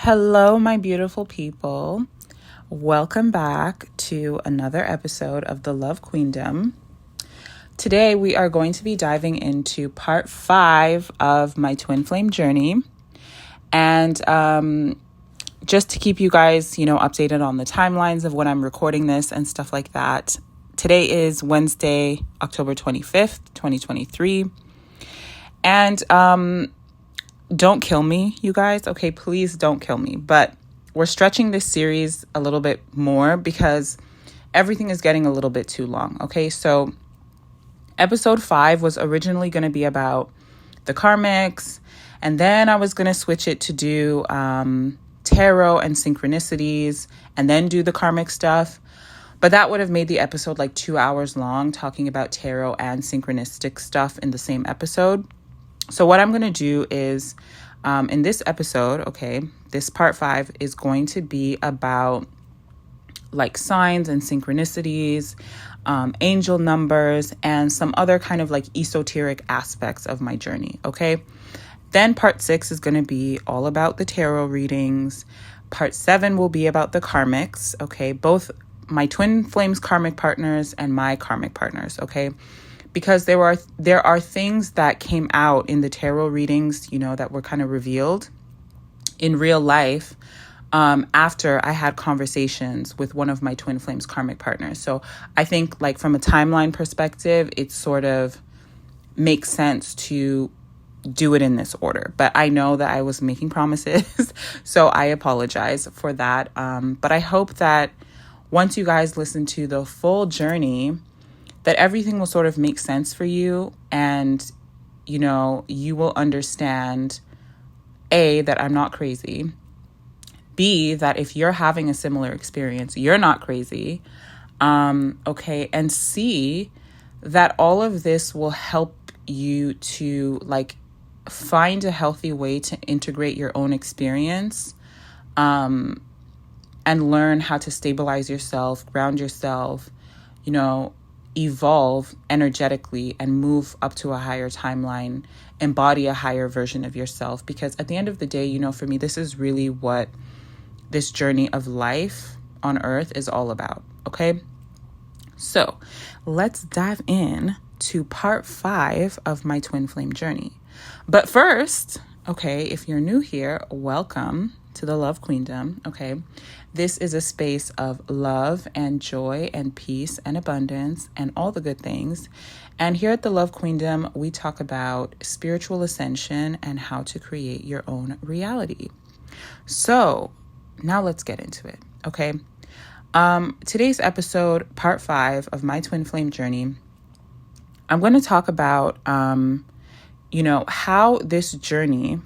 Hello, my beautiful people. Welcome back to another episode of The Love Queendom. Today, we are going to be diving into part 5 of my twin flame journey. And just to keep you guys, updated on the timelines of when I'm recording this and stuff like that. Today is Wednesday, October 25th, 2023. And don't kill me, you guys. Okay, please don't kill me. But we're stretching this series a little bit more because everything is getting a little bit too long. Okay, so episode 5 was originally going to be about the karmics. And then I was going to switch it to do tarot and synchronicities and then do the karmic stuff. But that would have made the episode like 2 hours long, talking about tarot and synchronistic stuff in the same episode. So what I'm going to do is in this episode, this part 5 is going to be about like signs and synchronicities, angel numbers, and some other kind of like esoteric aspects of my journey. Okay. Then part 6 is going to be all about the tarot readings. Part 7 will be about the karmics. Okay. Both my twin flames karmic partners and my karmic partners. Okay. Because there are things that came out in the tarot readings, that were kind of revealed in real life after I had conversations with one of my twin flames karmic partners. So I think like from a timeline perspective, it sort of makes sense to do it in this order. But I know that I was making promises, so I apologize for that. But I hope that once you guys listen to the full journey, that everything will sort of make sense for you, and, you will understand, A, that I'm not crazy, B, that if you're having a similar experience, you're not crazy, and C, that all of this will help you to, like, find a healthy way to integrate your own experience, and learn how to stabilize yourself, ground yourself, evolve energetically and move up to a higher timeline, embody a higher version of yourself. Because at the end of the day, for me, this is really what this journey of life on earth is all about. Okay. So let's dive in to part 5 of my twin flame journey. But first, if you're new here, welcome to the Love Queendom. This is a space of love and joy and peace and abundance and all the good things. And here at the Love Queendom, we talk about spiritual ascension and how to create your own reality. So now let's get into it. Today's episode, part 5 of my twin flame journey, I'm going to talk about, how this journey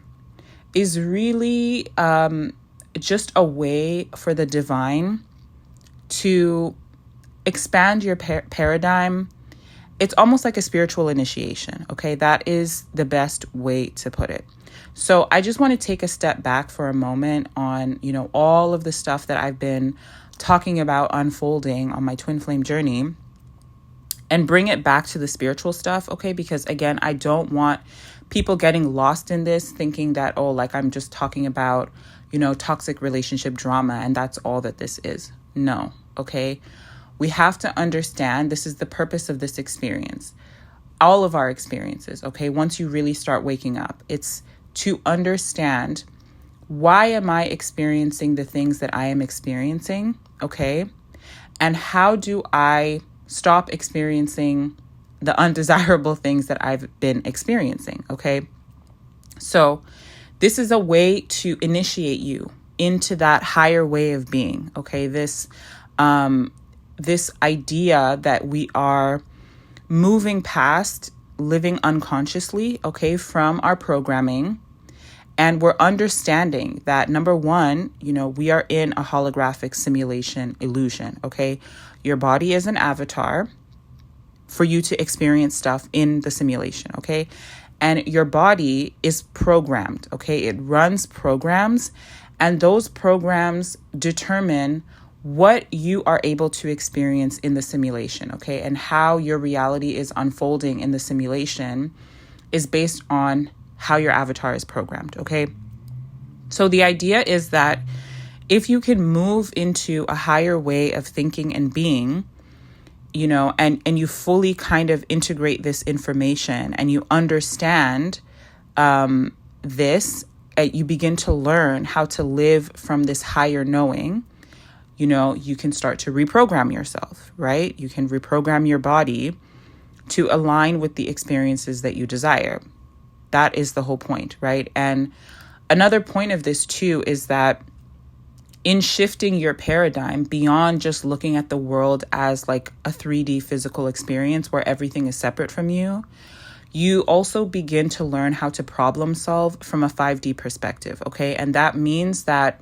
is really just a way for the divine to expand your paradigm. It's almost like a spiritual initiation. That is the best way to put it. So I just want to take a step back for a moment on, all of the stuff that I've been talking about unfolding on my twin flame journey and bring it back to the spiritual stuff. Because again, I don't want people getting lost in this, thinking that, I'm just talking about, toxic relationship drama and that's all that this is. No. We have to understand this is the purpose of this experience. All of our experiences. Once you really start waking up, it's to understand, why am I experiencing the things that I am experiencing? And how do I stop experiencing the undesirable things that I've been experiencing? So this is a way to initiate you into that higher way of being. This idea that we are moving past living unconsciously, from our programming. And we're understanding that, number one, we are in a holographic simulation illusion. Your body is an avatar for you to experience stuff in the simulation. And your body is programmed, It runs programs, and those programs determine what you are able to experience in the simulation, And how your reality is unfolding in the simulation is based on how your avatar is programmed, So the idea is that if you can move into a higher way of thinking and being, and you fully kind of integrate this information and you understand this, you begin to learn how to live from this higher knowing, you can start to reprogram yourself, right? You can reprogram your body to align with the experiences that you desire. That is the whole point, right? And another point of this too is that in shifting your paradigm beyond just looking at the world as like a 3D physical experience where everything is separate from you, you also begin to learn how to problem solve from a 5D perspective, okay? And that means that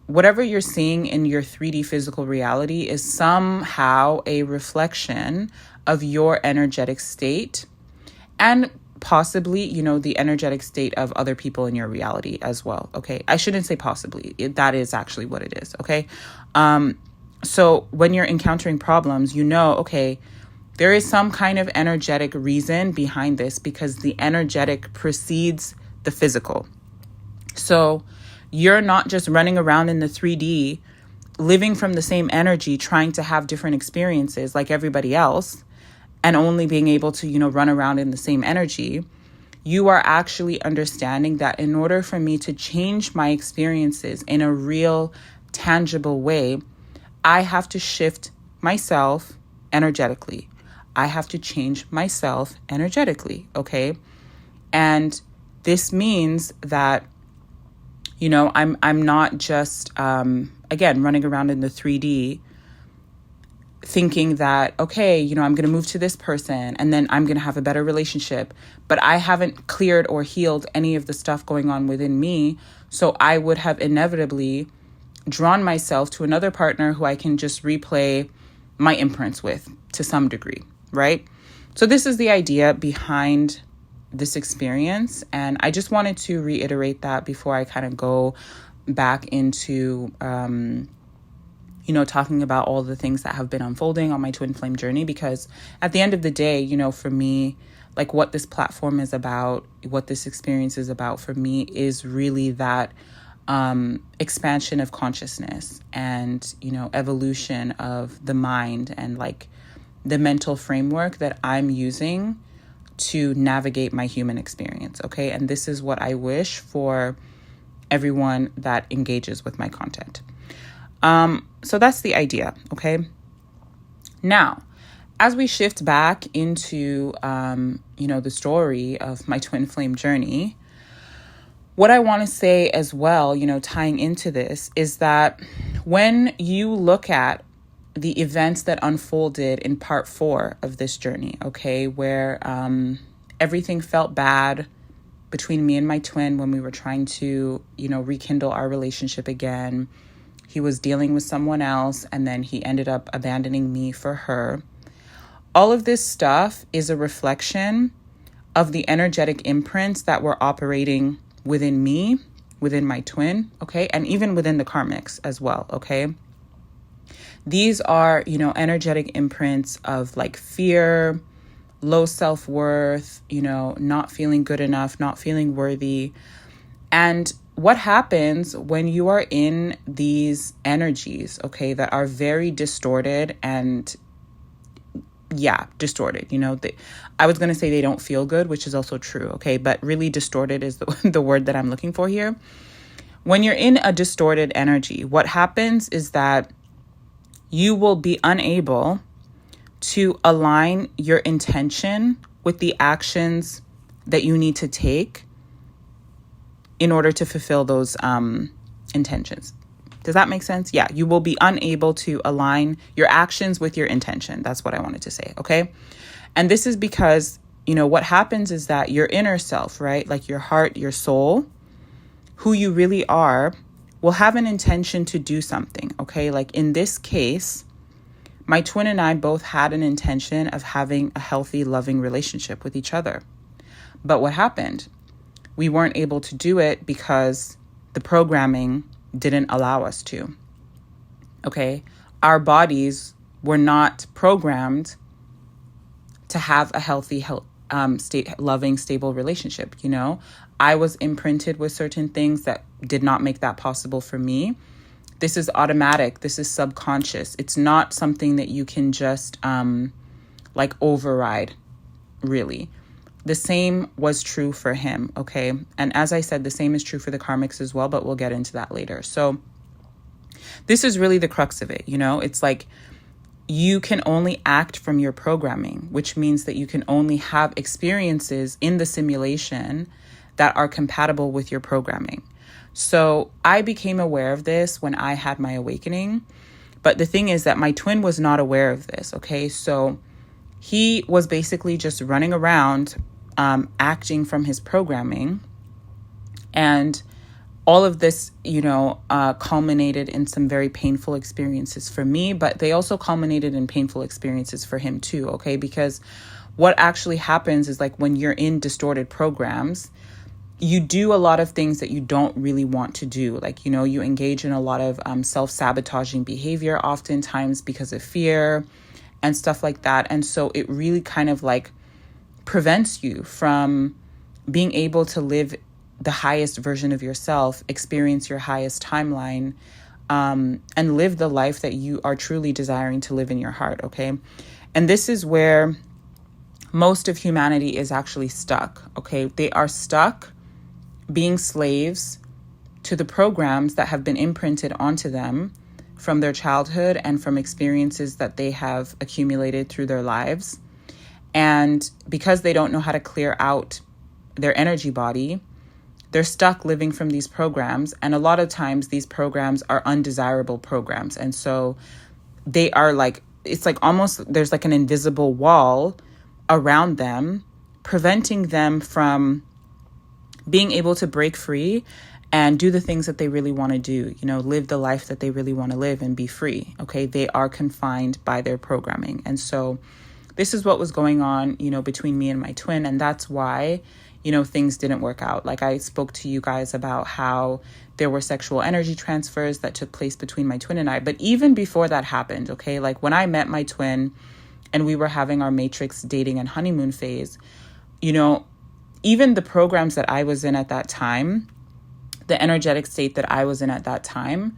whatever you're seeing in your 3D physical reality is somehow a reflection of your energetic state and possibly, the energetic state of other people in your reality as well, okay? I shouldn't say possibly. That is actually what it is, okay? So when you're encountering problems, okay, there is some kind of energetic reason behind this because the energetic precedes the physical. So you're not just running around in the 3D, living from the same energy, trying to have different experiences like everybody else, and only being able to, run around in the same energy. You are actually understanding that in order for me to change my experiences in a real, tangible way, I have to shift myself energetically. I have to change myself energetically, okay? And this means that, I'm not just, again, running around in the 3D thinking that, okay, I'm going to move to this person and then I'm going to have a better relationship, but I haven't cleared or healed any of the stuff going on within me. So I would have inevitably drawn myself to another partner who I can just replay my imprints with to some degree, right? So this is the idea behind this experience. And I just wanted to reiterate that before I kind of go back into, talking about all the things that have been unfolding on my twin flame journey, because at the end of the day, for me, like what this platform is about, what this experience is about for me is really that expansion of consciousness and, evolution of the mind and like the mental framework that I'm using to navigate my human experience. Okay. And this is what I wish for everyone that engages with my content. So that's the idea. Okay. Now, as we shift back into, the story of my twin flame journey, what I want to say as well, tying into this is that when you look at the events that unfolded in part 4 of this journey, okay, where, everything felt bad between me and my twin when we were trying to, rekindle our relationship again. He was dealing with someone else, and then he ended up abandoning me for her. All of this stuff is a reflection of the energetic imprints that were operating within me, within my twin, okay? And even within the karmics as well, okay? These are, energetic imprints of like fear, low self-worth, not feeling good enough, not feeling worthy. And what happens when you are in these energies, okay, that are very distorted and distorted, I was going to say they don't feel good, which is also true. Okay. But really distorted is the word that I'm looking for here. When you're in a distorted energy, what happens is that you will be unable to align your intention with the actions that you need to take in order to fulfill those intentions. Does that make sense? Yeah, you will be unable to align your actions with your intention. That's what I wanted to say, okay? And this is because, what happens is that your inner self, right? Like your heart, your soul, who you really are, will have an intention to do something, okay? Like in this case, my twin and I both had an intention of having a healthy, loving relationship with each other. But what happened? We weren't able to do it because the programming didn't allow us to. Okay. Our bodies were not programmed to have a healthy loving, stable relationship. I was imprinted with certain things that did not make that possible for me. This is automatic. This is subconscious. It's not something that you can just override, really. The same was true for him, okay? And as I said, the same is true for the karmics as well, but we'll get into that later. So this is really the crux of it, It's like you can only act from your programming, which means that you can only have experiences in the simulation that are compatible with your programming. So I became aware of this when I had my awakening. But the thing is that my twin was not aware of this, okay? So he was basically just running around acting from his programming. And all of this, culminated in some very painful experiences for me, but they also culminated in painful experiences for him too, okay? Because what actually happens is like when you're in distorted programs, you do a lot of things that you don't really want to do. Like, you engage in a lot of self-sabotaging behavior, oftentimes because of fear and stuff like that. And so it really kind of like prevents you from being able to live the highest version of yourself, experience your highest timeline, and live the life that you are truly desiring to live in your heart, okay? And this is where most of humanity is actually stuck, okay? They are stuck being slaves to the programs that have been imprinted onto them from their childhood and from experiences that they have accumulated through their lives. And because they don't know how to clear out their energy body, they're stuck living from these programs. And a lot of times these programs are undesirable programs. And so they are like, it's like almost there's like an invisible wall around them, preventing them from being able to break free and do the things that they really want to do, live the life that they really want to live and be free. Okay. They are confined by their programming. And so this is what was going on, between me and my twin. And that's why, things didn't work out. Like I spoke to you guys about how there were sexual energy transfers that took place between my twin and I. But even before that happened, okay, like when I met my twin and we were having our matrix dating and honeymoon phase, even the programs that I was in at that time, the energetic state that I was in at that time,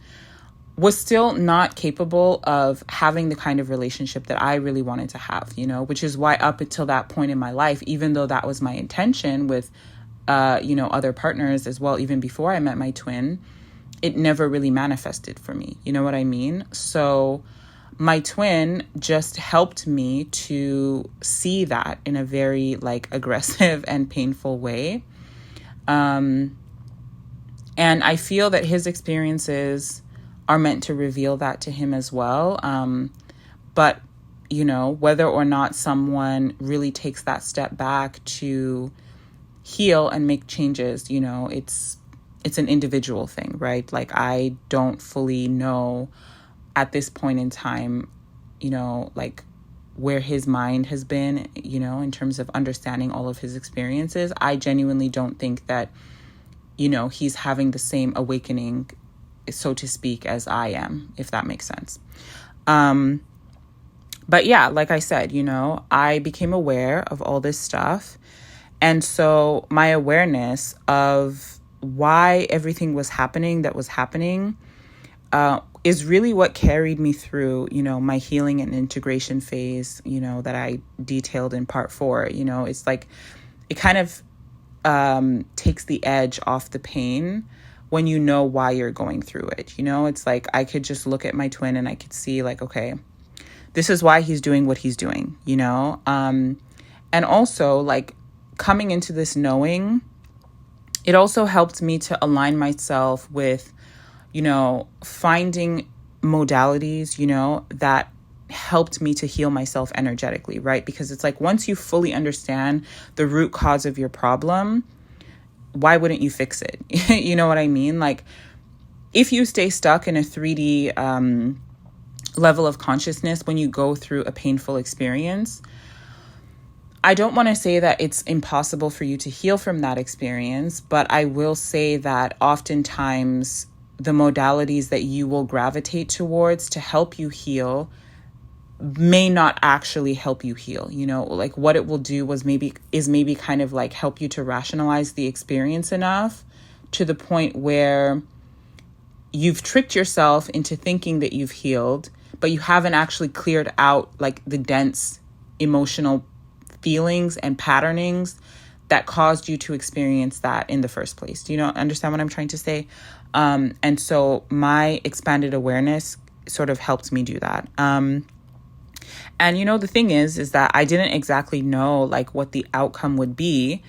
was still not capable of having the kind of relationship that I really wanted to have, which is why up until that point in my life, even though that was my intention with, other partners as well, even before I met my twin, it never really manifested for me. You know what I mean? So my twin just helped me to see that in a very aggressive and painful way. And I feel that his experiences are meant to reveal that to him as well. But, whether or not someone really takes that step back to heal and make changes, it's an individual thing, right? Like I don't fully know at this point in time, where his mind has been, in terms of understanding all of his experiences. I genuinely don't think that, he's having the same awakening, so to speak, as I am, if that makes sense. But yeah, like I said, I became aware of all this stuff. And so my awareness of why everything was happening that was happening is really what carried me through, my healing and integration phase, that I detailed in part 4. It's like it kind of takes the edge off the pain when you know why you're going through it. It's like I could just look at my twin and I could see okay, this is why he's doing what he's doing, and also coming into this knowing, it also helped me to align myself with, finding modalities, that helped me to heal myself energetically, right? Because it's like once you fully understand the root cause of your problem, why wouldn't you fix it? You know what I mean? If you stay stuck in a 3D level of consciousness when you go through a painful experience, I don't want to say that it's impossible for you to heal from that experience, but I will say that oftentimes the modalities that you will gravitate towards to help you heal, may not actually help you heal. Like what it will do is maybe kind of like help you to rationalize the experience enough to the point where you've tricked yourself into thinking that you've healed, but you haven't actually cleared out like the dense emotional feelings and patternings that caused you to experience that in the first place. Do you understand what I'm trying to say? And so my expanded awareness sort of helped me do that. And the thing is that I didn't exactly know like what the outcome would be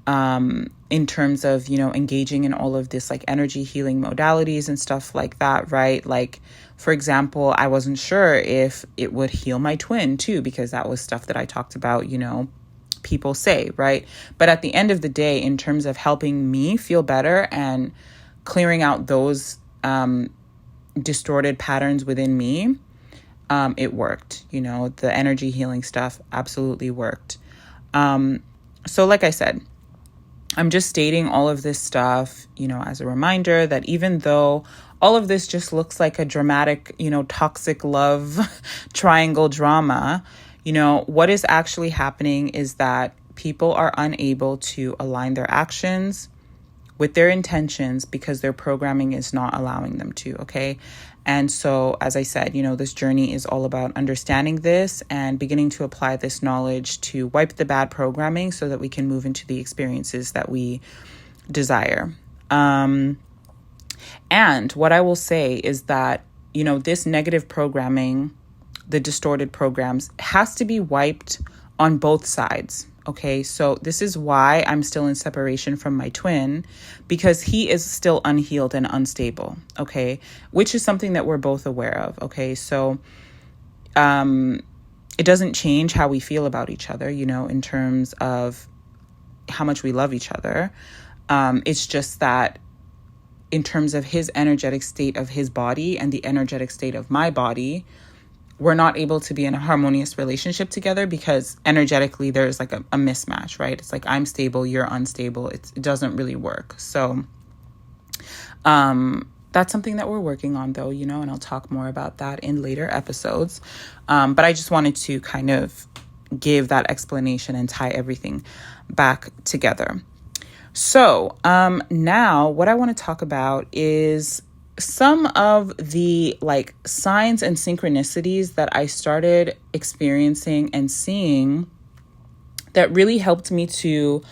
in terms of, engaging in all of this like energy healing modalities and stuff like that, right? Like, for example, I wasn't sure if it would heal my twin too, because that was stuff that I talked about, people say, right? But at the end of the day, in terms of helping me feel better and clearing out those distorted patterns within me, it worked. The energy healing stuff absolutely worked. So like I said, I'm just stating all of this stuff, as a reminder that even though all of this just looks like a dramatic, toxic love triangle drama, what is actually happening is that people are unable to align their actions with their intentions because their programming is not allowing them to, okay? And so, as I said, this journey is all about understanding this and beginning to apply this knowledge to wipe the bad programming so that we can move into the experiences that we desire. And what I will say is that, this negative programming, the distorted programs, has to be wiped on both sides. Okay, so this is why I'm still in separation from my twin, because he is still unhealed and unstable. Okay, which is something that we're both aware of. Okay, so it doesn't change how we feel about each other, in terms of how much we love each other. It's just that in terms of his energetic state of his body and the energetic state of my body, we're not able to be in a harmonious relationship together because energetically there's like a mismatch, right? It's like I'm stable, you're unstable. It doesn't really work. So that's something that we're working on though, and I'll talk more about that in later episodes. But I just wanted to kind of give that explanation and tie everything back together. So now what I want to talk about is some of the like signs and synchronicities that I started experiencing and seeing that really helped me to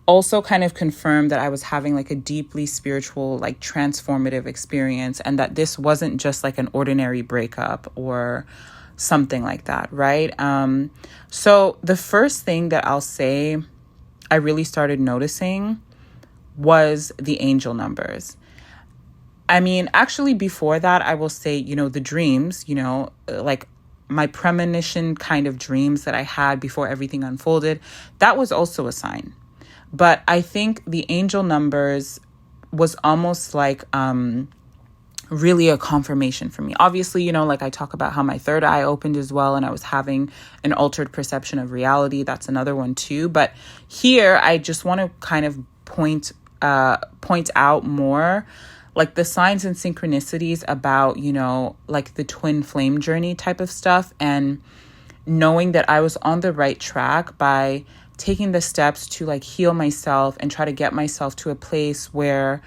also kind of confirm that I was having like a deeply spiritual, like transformative experience, and that this wasn't just like an ordinary breakup or something like that, right? So the first thing that I'll say I really started noticing was the angel numbers. I mean, actually before that, I will say, the dreams, like my premonition kind of dreams that I had before everything unfolded, that was also a sign. But I think the angel numbers was almost like really a confirmation for me. Obviously, like I talk about how my third eye opened as well, and I was having an altered perception of reality. That's another one too. But here, I just want to kind of point out more like the signs and synchronicities about, like the twin flame journey type of stuff, and knowing that I was on the right track by taking the steps to like heal myself and try to get myself to a place where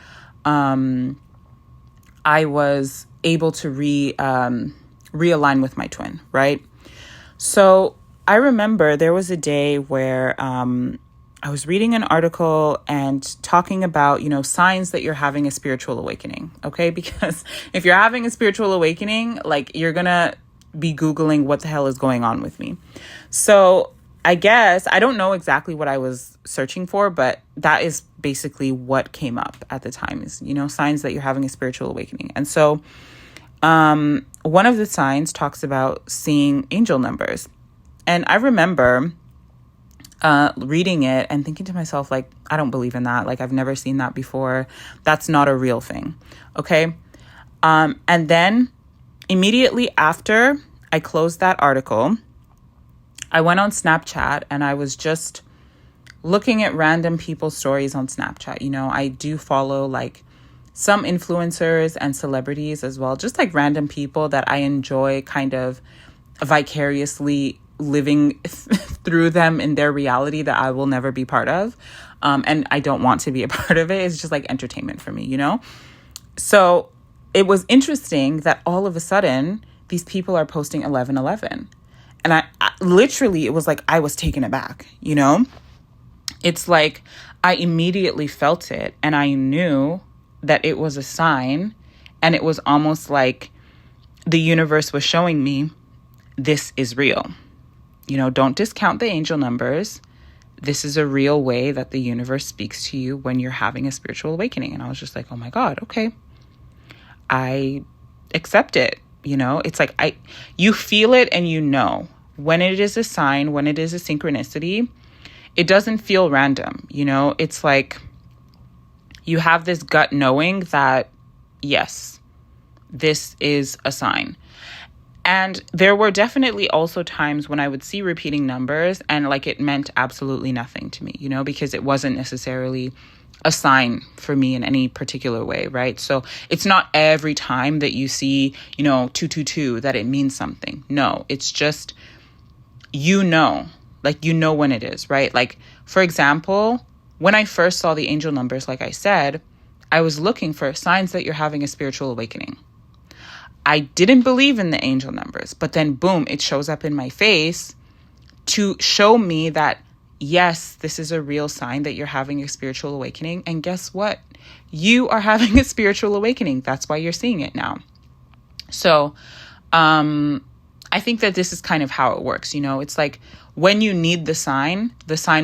I was able to realign with my twin, right? So I remember there was a day where I was reading an article and talking about, signs that you're having a spiritual awakening, okay? Because if you're having a spiritual awakening, like you're going to be Googling what the hell is going on with me. So I guess, I don't know exactly what I was searching for, but that is basically what came up at the time is, signs that you're having a spiritual awakening. And so one of the signs talks about seeing angel numbers. And I remember reading it and thinking to myself, like, I don't believe in that. Like, I've never seen that before. That's not a real thing. Okay. And then immediately after I closed that article, I went on Snapchat and I was just looking at random people's stories on Snapchat. I do follow like some influencers and celebrities as well, just like random people that I enjoy kind of vicariously living through them in their reality that I will never be part of. And I don't want to be a part of it. It's just like entertainment for me, you know? So it was interesting that all of a sudden these people are posting 11:11. And I literally, it was like I was taken aback, you know? It's like I immediately felt it and I knew that it was a sign, and it was almost like the universe was showing me, this is real. You know, don't discount the angel numbers. This is a real way that the universe speaks to you when you're having a spiritual awakening. And I was just like, oh my God, okay. I accept it. You know, it's like you feel it and you know when it is a sign, when it is a synchronicity, it doesn't feel random. You know, it's like you have this gut knowing that, yes, this is a sign. And there were definitely also times when I would see repeating numbers and like it meant absolutely nothing to me, you know, because it wasn't necessarily a sign for me in any particular way, right? So it's not every time that you see, you know, 222 that it means something. No, it's just, you know, like, you know when it is, right? Like, for example, when I first saw the angel numbers, like I said, I was looking for signs that you're having a spiritual awakening. I didn't believe in the angel numbers, but then boom, it shows up in my face to show me that, yes, this is a real sign that you're having a spiritual awakening. And guess what? You are having a spiritual awakening. That's why you're seeing it now. So, I think that this is kind of how it works. You know, it's like when you need the sign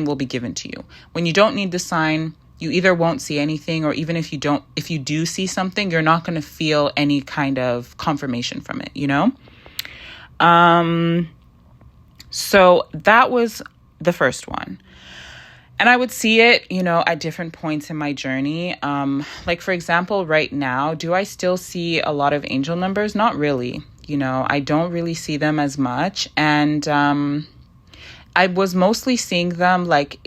will be given to you. When you don't need the sign, you either won't see anything, or even if you do see something, you're not going to feel any kind of confirmation from it, you know? So that was the first one. And I would see it, you know, at different points in my journey. Like, for example, right now, do I still see a lot of angel numbers? Not really. You know, I don't really see them as much. And I was mostly seeing them like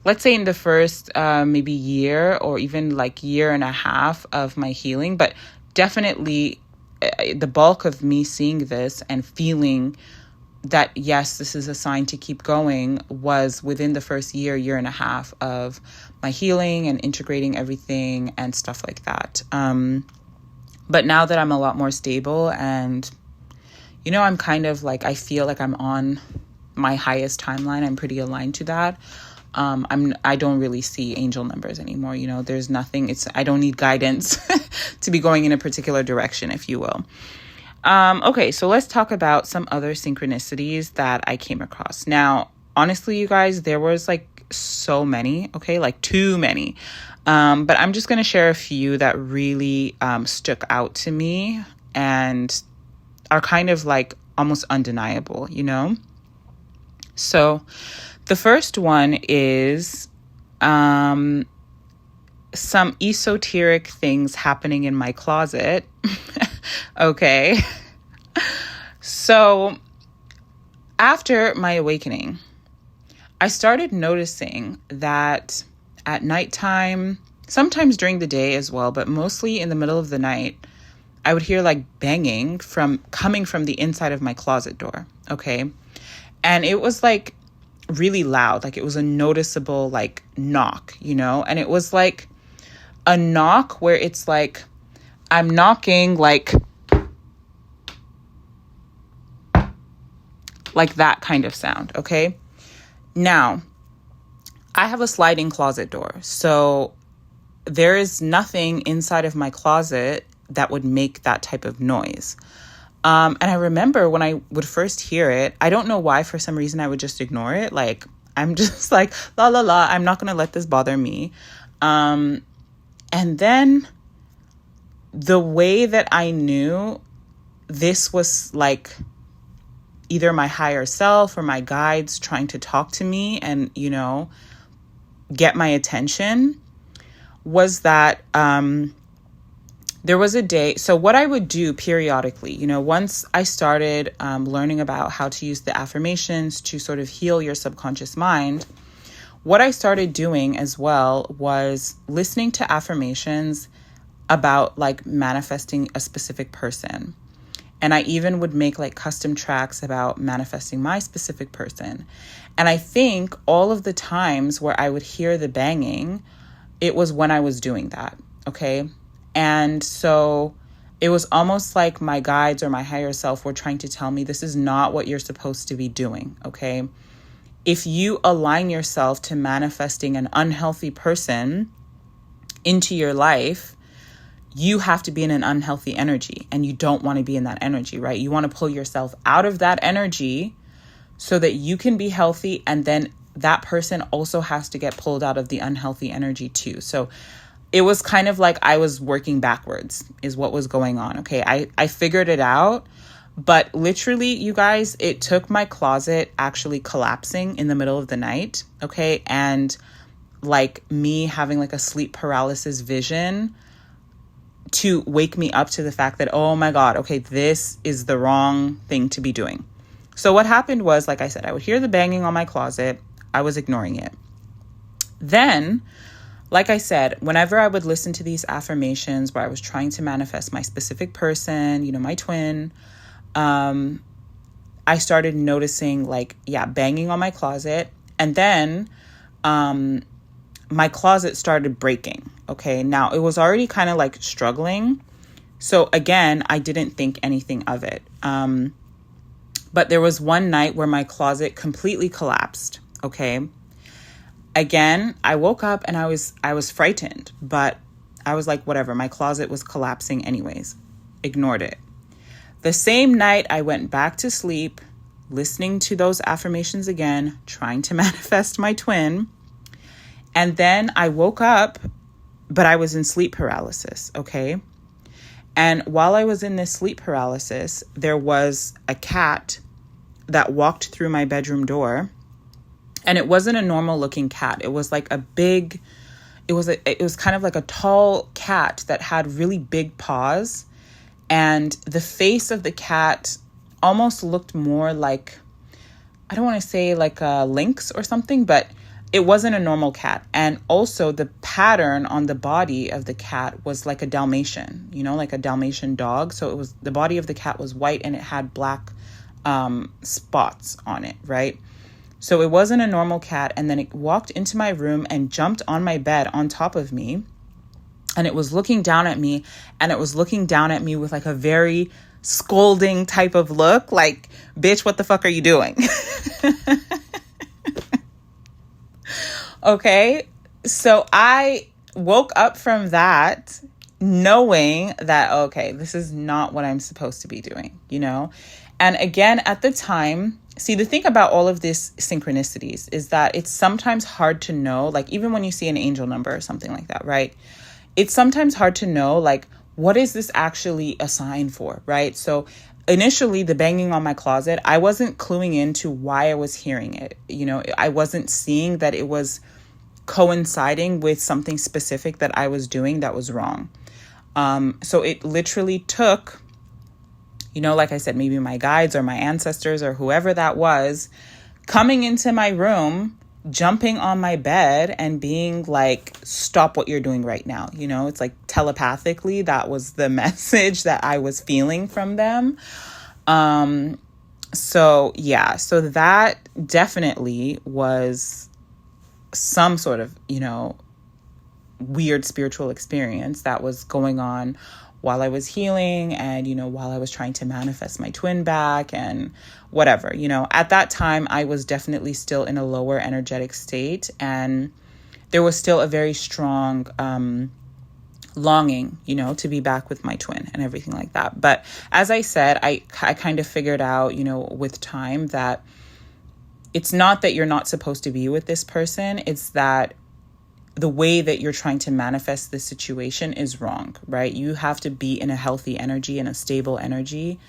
let's say in the first maybe year or even like year and a half of my healing. But definitely the bulk of me seeing this and feeling that, yes, this is a sign to keep going was within the first year and a half of my healing and integrating everything and stuff like that. But now that I'm a lot more stable and, you know, I'm kind of like, I feel like I'm on my highest timeline. I'm pretty aligned to that. I don't really see angel numbers anymore. You know, there's nothing, I don't need guidance to be going in a particular direction, if you will. Okay, so let's talk about some other synchronicities that I came across. Now, honestly, you guys, there was like so many, okay, like too many. But I'm just going to share a few that really stuck out to me and are kind of like almost undeniable, you know? So the first one is some esoteric things happening in my closet. Okay. So after my awakening, I started noticing that at nighttime, sometimes during the day as well, but mostly in the middle of the night, I would hear like banging coming from the inside of my closet door. Okay. And it was like really loud. Like it was a noticeable like knock, you know, and it was like a knock where it's like, I'm knocking like that kind of sound. Okay. Now, I have a sliding closet door. So there is nothing inside of my closet that would make that type of noise. And I remember when I would first hear it, I don't know why, for some reason, I would just ignore it. Like, I'm just like, la, la, la, I'm not going to let this bother me. And then the way that I knew this was like either my higher self or my guides trying to talk to me and, you know, get my attention was that there was a day. So what I would do periodically, you know, once I started learning about how to use the affirmations to sort of heal your subconscious mind, what I started doing as well was listening to affirmations about like manifesting a specific person. And I even would make like custom tracks about manifesting my specific person. And I think all of the times where I would hear the banging, it was when I was doing that. Okay. And so it was almost like my guides or my higher self were trying to tell me, this is not what you're supposed to be doing. Okay. If you align yourself to manifesting an unhealthy person into your life, you have to be in an unhealthy energy, and you don't want to be in that energy, right? You want to pull yourself out of that energy so that you can be healthy. And then that person also has to get pulled out of the unhealthy energy too. So it was kind of like I was working backwards is what was going on. Okay. I figured it out, but literally, you guys, it took my closet actually collapsing in the middle of the night. Okay. And like me having like a sleep paralysis vision to wake me up to the fact that, oh my God, okay, this is the wrong thing to be doing. So what happened was, like I said, I would hear the banging on my closet. I was ignoring it. Then, like I said, whenever I would listen to these affirmations where I was trying to manifest my specific person, you know, my twin, I started noticing like, banging on my closet. And then my closet started breaking. Okay. Now it was already kind of like struggling. So again, I didn't think anything of it. But there was one night where my closet completely collapsed. Okay. Again, I woke up and I was frightened, but I was like, whatever, my closet was collapsing anyways. Ignored it. The same night I went back to sleep, listening to those affirmations again, trying to manifest my twin. And then I woke up, but I was in sleep paralysis, okay? And while I was in this sleep paralysis, there was a cat that walked through my bedroom door. And it wasn't a normal looking cat. It was like it was kind of like a tall cat that had really big paws. And the face of the cat almost looked more like, I don't want to say like a lynx or something, but it wasn't a normal cat. And also the pattern on the body of the cat was like a Dalmatian, you know, like a Dalmatian dog. So it was, the body of the cat was white and it had black spots on it, right? So it wasn't a normal cat. And then it walked into my room and jumped on my bed on top of me. And it was looking down at me, and it was looking down at me with like a very scolding type of look, like, bitch, what the fuck are you doing? Okay. So I woke up from that knowing that, okay, this is not what I'm supposed to be doing, you know? And again, at the time, see, the thing about all of this synchronicities is that it's sometimes hard to know, like even when you see an angel number or something like that, right? It's sometimes hard to know, like, what is this actually a sign for, right? So initially, the banging on my closet, I wasn't cluing into why I was hearing it. You know, I wasn't seeing that it was coinciding with something specific that I was doing that was wrong. So it literally took, you know, like I said, maybe my guides or my ancestors or whoever that was coming into my room, jumping on my bed and being like, stop what you're doing right now. You know, it's like telepathically, that was the message that I was feeling from them. So that definitely was some sort of, you know, weird spiritual experience that was going on while I was healing and, you know, while I was trying to manifest my twin back and whatever, you know. At that time, I was definitely still in a lower energetic state, and there was still a very strong longing, you know, to be back with my twin and everything like that. But as I said, I kind of figured out, you know, with time that it's not that you're not supposed to be with this person. It's that the way that you're trying to manifest this situation is wrong, right? You have to be in a healthy energy and a stable energy.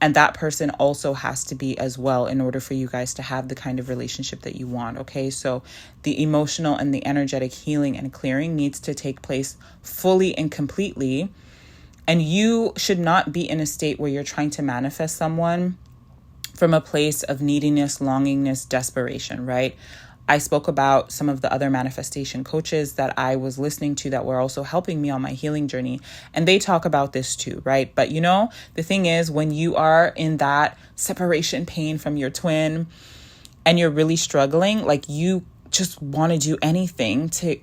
And that person also has to be as well in order for you guys to have the kind of relationship that you want, okay? So the emotional and the energetic healing and clearing needs to take place fully and completely. And you should not be in a state where you're trying to manifest someone from a place of neediness, longingness, desperation, right? I spoke about some of the other manifestation coaches that I was listening to that were also helping me on my healing journey. And they talk about this too, right? But the thing is, when you are in that separation pain from your twin and you're really struggling, like you just want to do anything to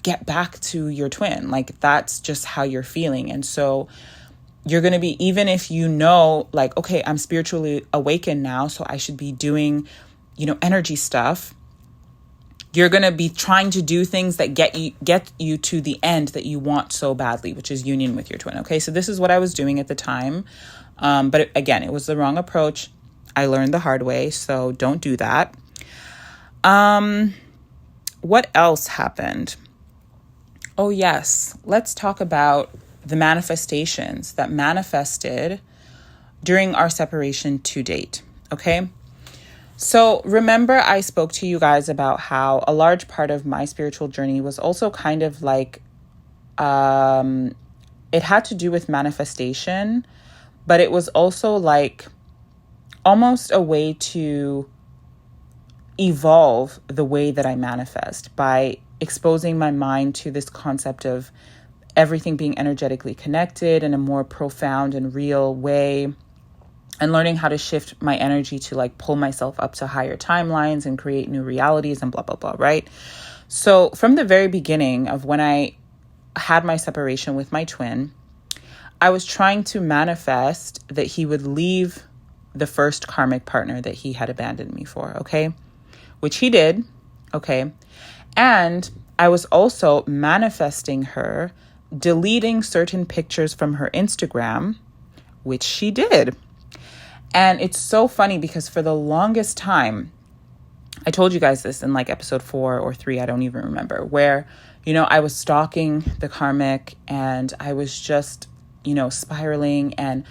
get back to your twin. Like that's just how you're feeling. And so you're going to be, even if like, okay, I'm spiritually awakened now, so I should be doing, energy stuff. You're going to be trying to do things that get you to the end that you want so badly, which is union with your twin. Okay, so this is what I was doing at the time. But again, it was the wrong approach. I learned the hard way, so don't do that. What else happened? Oh, yes. Let's talk about the manifestations that manifested during our separation to date. Okay. So remember, I spoke to you guys about how a large part of my spiritual journey was also kind of like, it had to do with manifestation, but it was also like almost a way to evolve the way that I manifest by exposing my mind to this concept of everything being energetically connected in a more profound and real way, and learning how to shift my energy to like pull myself up to higher timelines and create new realities and blah, blah, blah, right? So from the very beginning of when I had my separation with my twin, I was trying to manifest that he would leave the first karmic partner that he had abandoned me for, okay? Which he did, okay? And I was also manifesting her deleting certain pictures from her Instagram, which she did. And it's so funny because for the longest time, I told you guys this in like episode 4 or 3, I don't even remember, where, I was stalking the karmic and I was just, spiraling. And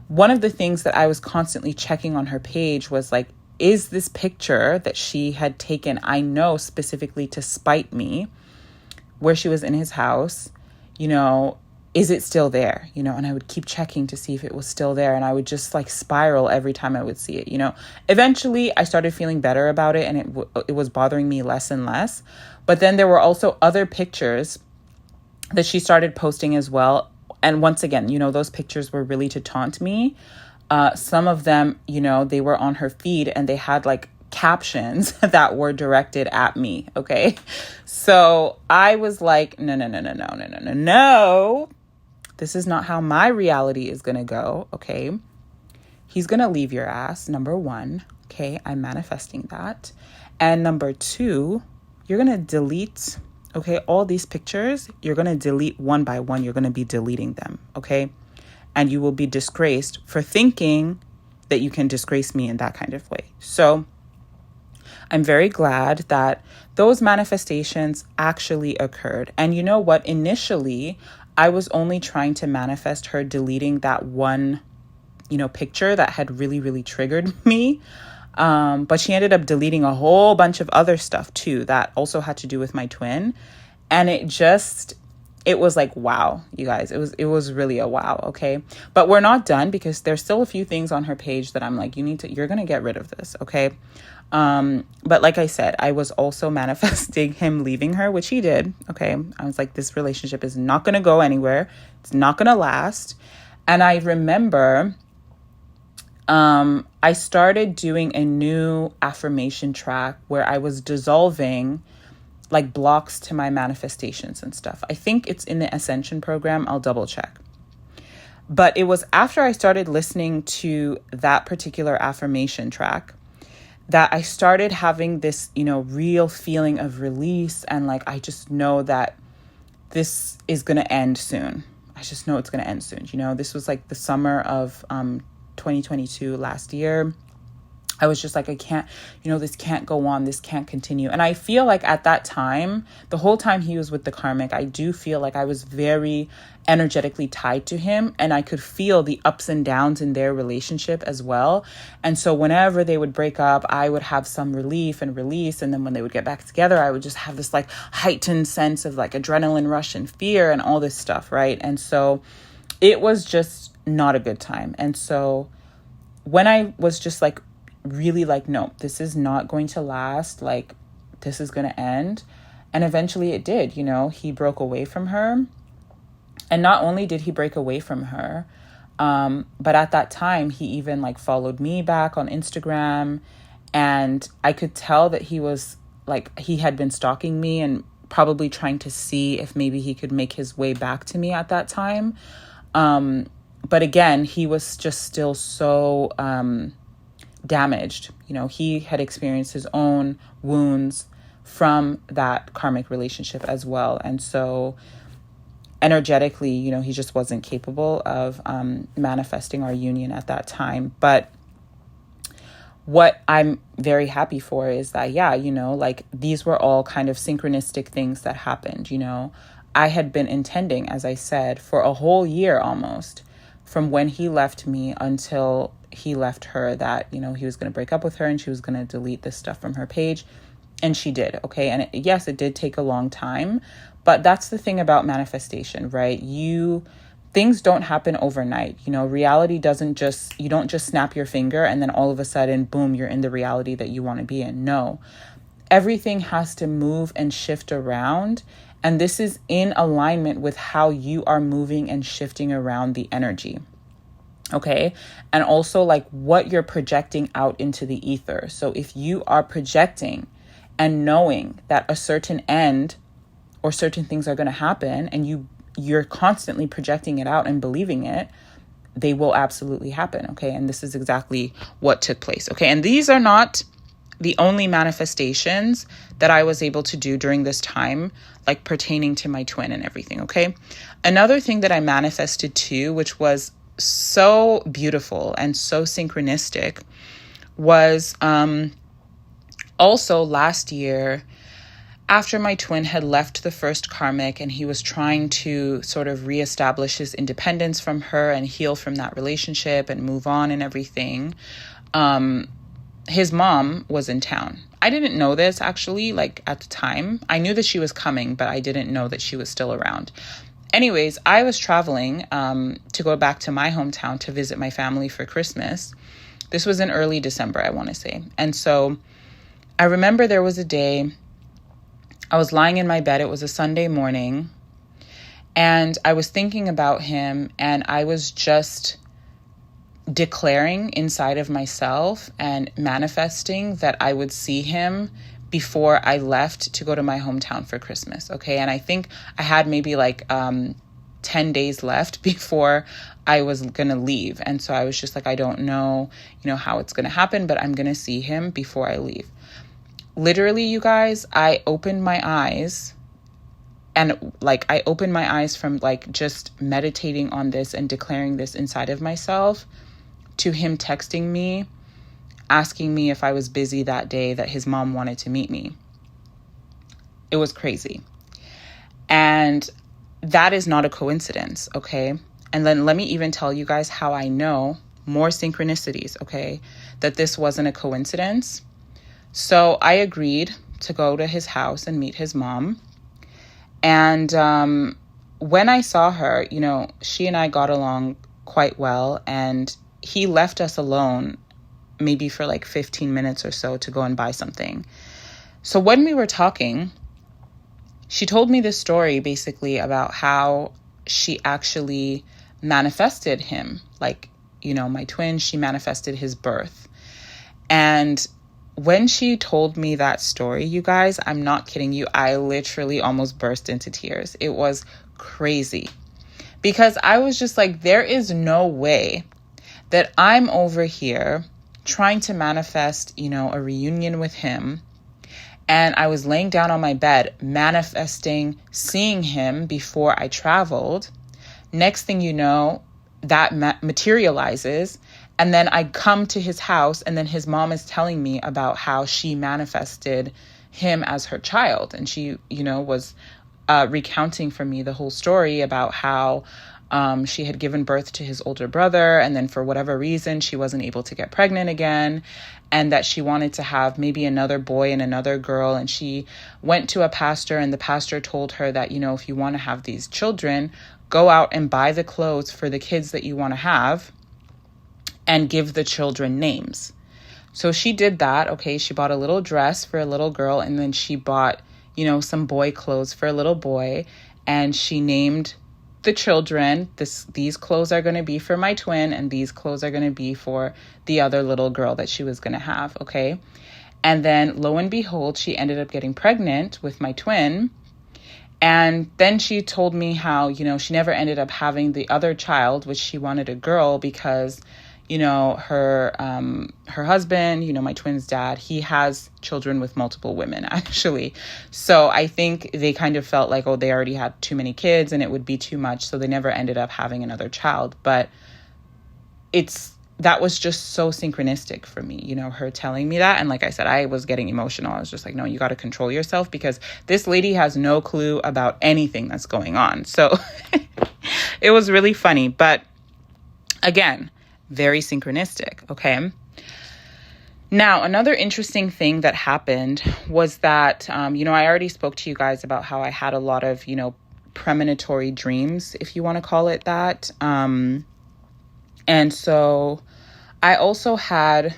one of the things that I was constantly checking on her page was like, is this picture that she had taken, I know specifically to spite me, where she was in his house, is it still there? And I would keep checking to see if it was still there. And I would just like spiral every time I would see it, Eventually, I started feeling better about it and it was bothering me less and less. But then there were also other pictures that she started posting as well. And once again, those pictures were really to taunt me. Some of them, they were on her feed and they had like captions that were directed at me. Okay. So I was like, no. This is not how my reality is going to go. Okay. He's going to leave your ass. Number 1. Okay. I'm manifesting that. And number 2, you're going to delete, okay, all these pictures. You're going to delete one by one. You're going to be deleting them. Okay. And you will be disgraced for thinking that you can disgrace me in that kind of way. So I'm very glad that those manifestations actually occurred. And you know what? Initially, I was only trying to manifest her deleting that one, picture that had really, really triggered me. But she ended up deleting a whole bunch of other stuff too that also had to do with my twin. And it was like, wow, you guys, it was really a wow. Okay. But we're not done because there's still a few things on her page that I'm like, you're going to get rid of this. Okay. But like I said, I was also manifesting him leaving her, which he did. Okay. I was like, this relationship is not going to go anywhere. It's not going to last. And I remember, I started doing a new affirmation track where I was dissolving like blocks to my manifestations and stuff. I think it's in the Ascension program. I'll double check. But it was after I started listening to that particular affirmation track that I started having this, real feeling of release. And like, I just know that this is going to end soon. I just know it's going to end soon. This was like the summer of 2022 last year. I was just like, I can't, this can't go on. This can't continue. And I feel like at that time, the whole time he was with the karmic, I do feel like I was very energetically tied to him. And I could feel the ups and downs in their relationship as well. And so whenever they would break up, I would have some relief and release. And then when they would get back together, I would just have this like heightened sense of like adrenaline rush and fear and all this stuff, right? And so it was just not a good time. And so when I was just like, really like, no, this is not going to last. Like, this is going to end. And eventually it did. He broke away from her. And not only did he break away from her, but at that time, he even like followed me back on Instagram. And I could tell that he was like, he had been stalking me and probably trying to see if maybe he could make his way back to me at that time. But again, he was just still so damaged. He had experienced his own wounds from that karmic relationship as well. And so energetically, he just wasn't capable of manifesting our union at that time. But what I'm very happy for is that, like these were all kind of synchronistic things that happened. I had been intending, as I said, for a whole year almost, from when he left me until he left her, that, he was going to break up with her and she was going to delete this stuff from her page. And she did. Okay. And yes, it did take a long time, but that's the thing about manifestation, right? Things don't happen overnight. Reality you don't just snap your finger and then all of a sudden, boom, you're in the reality that you want to be in. No, everything has to move and shift around. And this is in alignment with how you are moving and shifting around the energy. Okay. And also like what you're projecting out into the ether. So if you are projecting and knowing that a certain end or certain things are going to happen, and you're constantly projecting it out and believing it, they will absolutely happen. Okay. And this is exactly what took place. Okay. And these are not the only manifestations that I was able to do during this time, like pertaining to my twin and everything. Okay. Another thing that I manifested too, which was so beautiful and so synchronistic, was also last year, after my twin had left the first karmic and he was trying to sort of reestablish his independence from her and heal from that relationship and move on and everything, his mom was in town. I didn't know this actually, like at the time. I knew that she was coming, but I didn't know that she was still around. Anyways, I was traveling to go back to my hometown to visit my family for Christmas. This was in early December, I want to say. And so I remember there was a day I was lying in my bed. It was a Sunday morning, and I was thinking about him, and I was just declaring inside of myself and manifesting that I would see him before I left to go to my hometown for Christmas. Okay. And I think I had maybe like 10 days left before I was going to leave. And so I was just like, I don't know, how it's going to happen, but I'm going to see him before I leave. Literally, you guys, I opened my eyes, and like I opened my eyes from like just meditating on this and declaring this inside of myself to him texting me, asking me if I was busy that day, that his mom wanted to meet me. It was crazy. And that is not a coincidence, okay? And then let me even tell you guys how I know, more synchronicities, okay, that this wasn't a coincidence. So I agreed to go to his house and meet his mom. And when I saw her, she and I got along quite well. And he left us alone maybe for like 15 minutes or so to go and buy something. So when we were talking, she told me this story basically about how she actually manifested him. Like, my twin, she manifested his birth. And when she told me that story, you guys, I'm not kidding you, I literally almost burst into tears. It was crazy because I was just like, there is no way that I'm over here trying to manifest, a reunion with him. And I was laying down on my bed, manifesting, seeing him before I traveled. Next thing you know, that materializes. And then I come to his house, and then his mom is telling me about how she manifested him as her child. And she, was recounting for me the whole story about how she had given birth to his older brother. And then for whatever reason, she wasn't able to get pregnant again. And that she wanted to have maybe another boy and another girl. And she went to a pastor, and the pastor told her that, if you want to have these children, go out and buy the clothes for the kids that you want to have and give the children names. So she did that. Okay. She bought a little dress for a little girl, and then she bought, some boy clothes for a little boy. And she named the children, these clothes are going to be for my twin, and these clothes are going to be for the other little girl that she was going to have. Okay. And then lo and behold, she ended up getting pregnant with my twin. And then she told me how, she never ended up having the other child, which she wanted a girl because, her husband, my twin's dad, he has children with multiple women, actually. So I think they kind of felt like, they already had too many kids and it would be too much. So they never ended up having another child. But that was just so synchronistic for me, her telling me that. And like I said, I was getting emotional. I was just like, no, you got to control yourself, because this lady has no clue about anything that's going on. So it was really funny. But again, very synchronistic. Okay. Now, another interesting thing that happened was that, I already spoke to you guys about how I had a lot of, premonatory dreams, if you want to call it that. And so I also had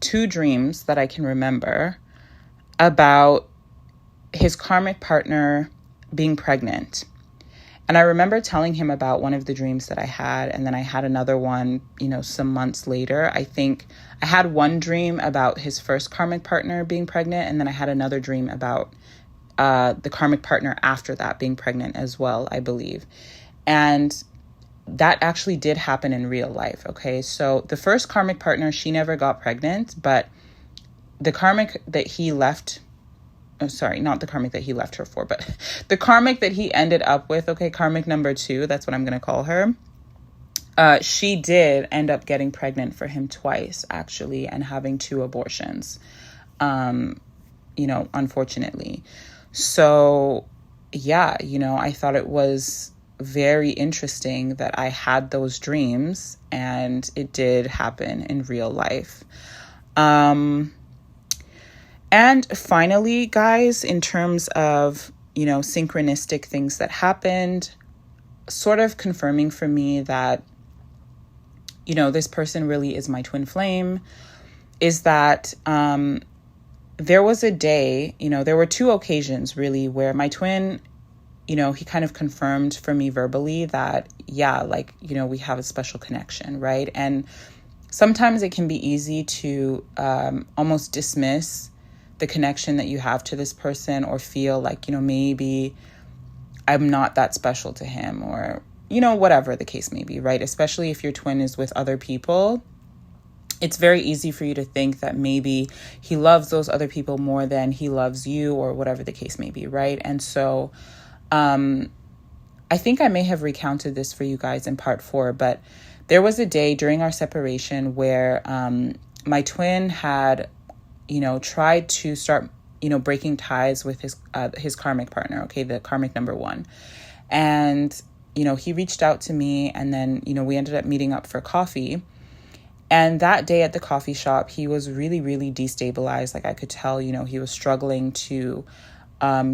2 dreams that I can remember about his karmic partner being pregnant. And I remember telling him about one of the dreams that I had. And then I had another one, some months later. I think I had one dream about his first karmic partner being pregnant. And then I had another dream about the karmic partner after that being pregnant as well, I believe. And that actually did happen in real life. Okay. So the first karmic partner, she never got pregnant, but the karmic that he left, not the karmic that he left her for, but the karmic that he ended up with, okay, karmic number 2, that's what I'm going to call her. She did end up getting pregnant for him twice, actually, and having 2 abortions, unfortunately. So yeah, I thought it was very interesting that I had those dreams, and it did happen in real life. And finally, guys, in terms of, synchronistic things that happened, sort of confirming for me that, this person really is my twin flame, is that there was a day, there were 2 occasions really where my twin, he kind of confirmed for me verbally that, yeah, like, we have a special connection, right? And sometimes it can be easy to almost dismiss the connection that you have to this person, or feel like, maybe I'm not that special to him, or, whatever the case may be, right? Especially if your twin is with other people. It's very easy for you to think that maybe he loves those other people more than he loves you, or whatever the case may be, right? And so I think I may have recounted this for you guys in part 4, but there was a day during our separation where my twin had, tried to start, breaking ties with his karmic partner, okay, the karmic number 1. And, he reached out to me, and then, we ended up meeting up for coffee. And that day at the coffee shop, he was really, really destabilized. Like I could tell, he was struggling to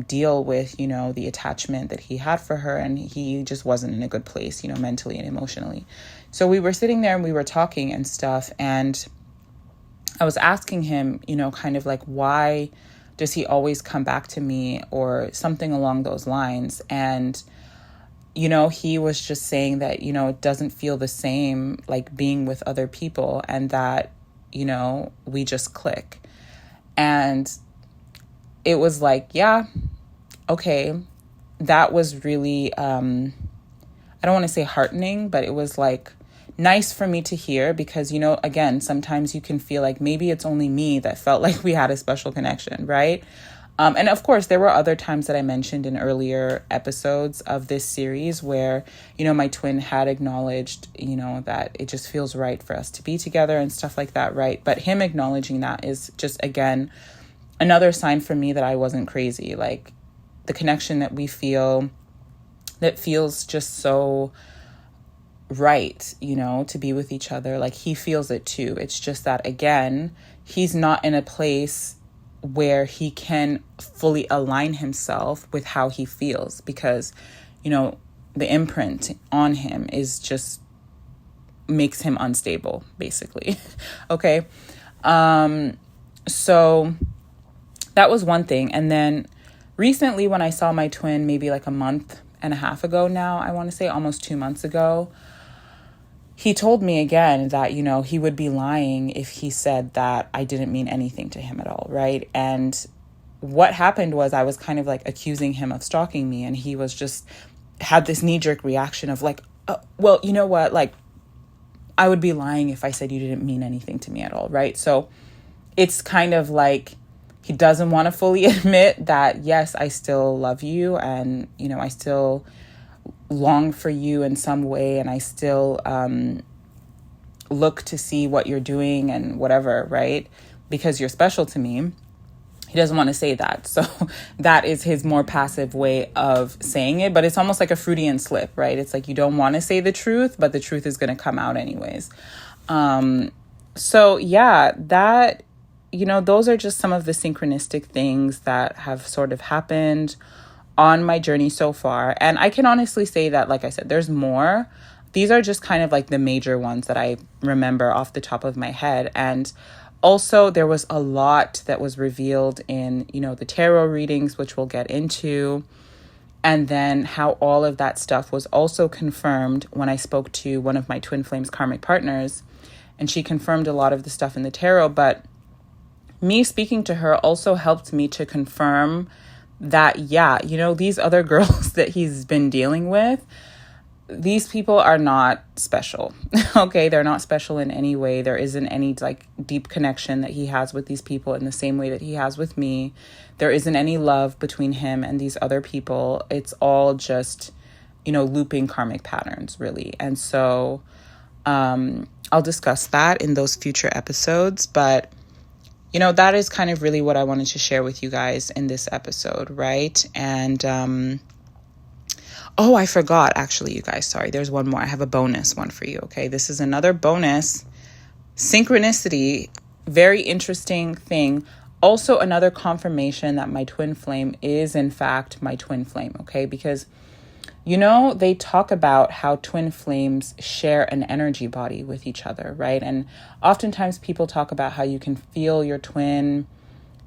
deal with, the attachment that he had for her. And he just wasn't in a good place, mentally and emotionally. So we were sitting there and we were talking and stuff. And I was asking him, kind of like, why does he always come back to me, or something along those lines? And, he was just saying that, it doesn't feel the same like being with other people, and that, we just click. And it was like, yeah, okay. That was really, I don't want to say heartening, but it was like nice for me to hear, because, again, sometimes you can feel like maybe it's only me that felt like we had a special connection, right? And of course, there were other times that I mentioned in earlier episodes of this series where, my twin had acknowledged, that it just feels right for us to be together and stuff like that, right? But him acknowledging that is just, again, another sign for me that I wasn't crazy. Like the connection that we feel, that feels just so right, to be with each other. Like he feels it too. It's just that, again, he's not in a place where he can fully align himself with how he feels, because, the imprint on him is just makes him unstable, basically. Okay. So that was one thing. And then recently when I saw my twin, maybe like a month and a half ago now, I want to say almost 2 months ago, he told me again that, you know, he would be lying if he said that I didn't mean anything to him at all, right? And what happened was I was kind of like accusing him of stalking me, and he was just had this knee-jerk reaction of like, well, you know what, like, I would be lying if I said you didn't mean anything to me at all, right? So it's kind of like he doesn't want to fully admit that, yes, I still love you, and, you know, I still long for you in some way, and I still look to see what you're doing and whatever, right? Because you're special to me. He doesn't want to say that. So that is his more passive way of saying it, but it's almost like a Freudian slip, right? It's like you don't want to say the truth, but the truth is going to come out anyways. So yeah, that, you know, those are just some of the synchronistic things that have sort of happened on my journey so far. And I can honestly say that, like I said, there's more. These are just kind of like the major ones that I remember off the top of my head. And also there was a lot that was revealed in, you know, the tarot readings, which we'll get into. And then how all of that stuff was also confirmed when I spoke to one of my twin flames karmic partners. And she confirmed a lot of the stuff in the tarot. But me speaking to her also helped me to confirm that, yeah, you know, these other girls that he's been dealing with, these people are not special. Okay, they're not special in any way. There isn't any like deep connection that he has with these people in the same way that he has with me. There isn't any love between him and these other people. It's all just, you know, looping karmic patterns, really. And so I'll discuss that in those future episodes. But you know, that is kind of really what I wanted to share with you guys in this episode, right? And, oh, I forgot, actually, you guys, sorry, there's one more. I have a bonus one for you, okay? This is another bonus. Synchronicity, very interesting thing. Also, another confirmation that my twin flame is, in fact, my twin flame, okay? Because, you know, they talk about how twin flames share an energy body with each other, right? And oftentimes people talk about how you can feel your twin,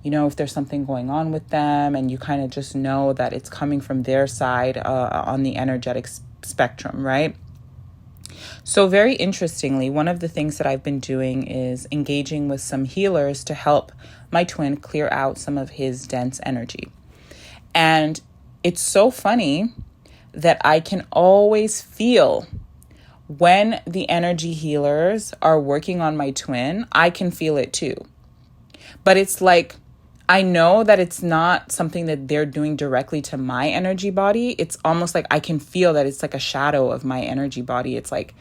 you know, if there's something going on with them, and you kind of just know that it's coming from their side on the energetic spectrum, right? So very interestingly, one of the things that I've been doing is engaging with some healers to help my twin clear out some of his dense energy. And it's so funny that I can always feel when the energy healers are working on my twin. I can feel it too. But it's like, I know that it's not something that they're doing directly to my energy body. It's almost like I can feel that it's like a shadow of my energy body. It's like,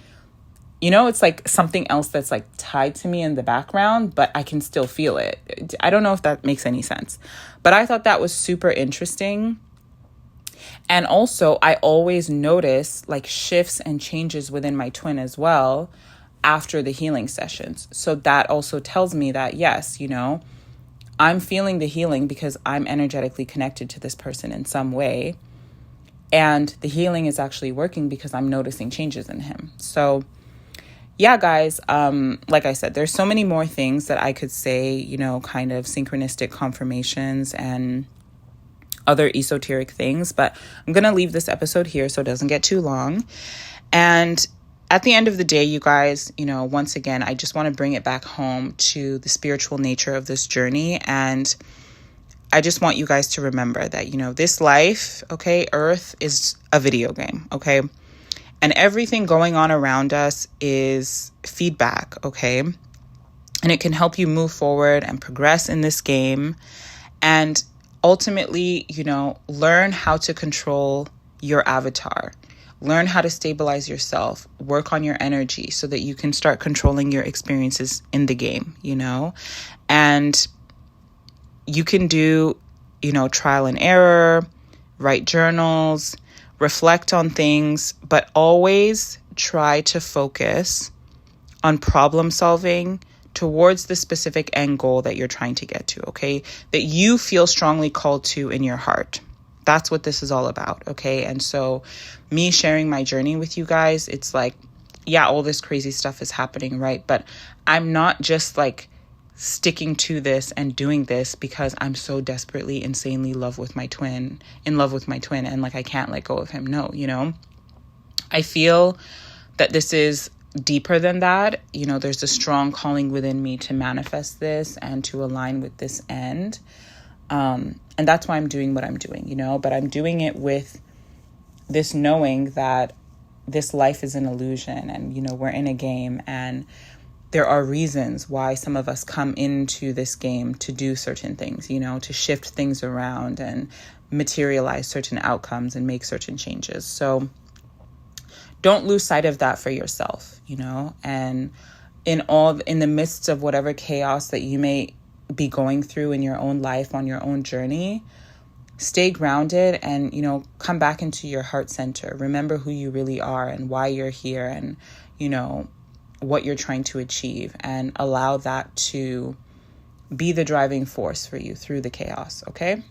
you know, it's like something else that's like tied to me in the background, but I can still feel it. I don't know if that makes any sense, but I thought that was super interesting. And also, I always notice like shifts and changes within my twin as well after the healing sessions. So that also tells me that, yes, you know, I'm feeling the healing because I'm energetically connected to this person in some way. And the healing is actually working because I'm noticing changes in him. So yeah, guys, like I said, there's so many more things that I could say, you know, kind of synchronistic confirmations and other esoteric things, but I'm going to leave this episode here so it doesn't get too long. And at the end of the day, you guys, you know, once again, I just want to bring it back home to the spiritual nature of this journey. And I just want you guys to remember that, you know, this life, okay, Earth is a video game, okay? And everything going on around us is feedback, okay? And it can help you move forward and progress in this game. And ultimately, you know, learn how to control your avatar. Learn how to stabilize yourself. Work on your energy so that you can start controlling your experiences in the game, you know? And you can do, you know, trial and error, write journals, reflect on things, but always try to focus on problem solving towards the specific end goal that you're trying to get to, okay? That you feel strongly called to in your heart. That's what this is all about, okay? And so me sharing my journey with you guys, it's like, yeah, all this crazy stuff is happening, right? But I'm not just like sticking to this and doing this because I'm so desperately, insanely in love with my twin, and like I can't let go of him. No, I feel that this is deeper than that. There's a strong calling within me to manifest this and to align with this end. And that's why I'm doing what I'm doing, but I'm doing it with this knowing that this life is an illusion and, we're in a game, and there are reasons why some of us come into this game to do certain things, to shift things around and materialize certain outcomes and make certain changes. So don't lose sight of that for yourself, and in the midst of whatever chaos that you may be going through in your own life, on your own journey, stay grounded and, come back into your heart center. Remember who you really are and why you're here and, what you're trying to achieve, and allow that to be the driving force for you through the chaos. Okay.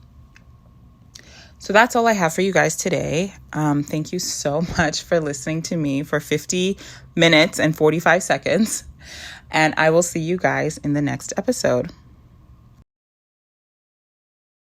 So that's all I have for you guys today. Thank you so much for listening to me for 50 minutes and 45 seconds. And I will see you guys in the next episode.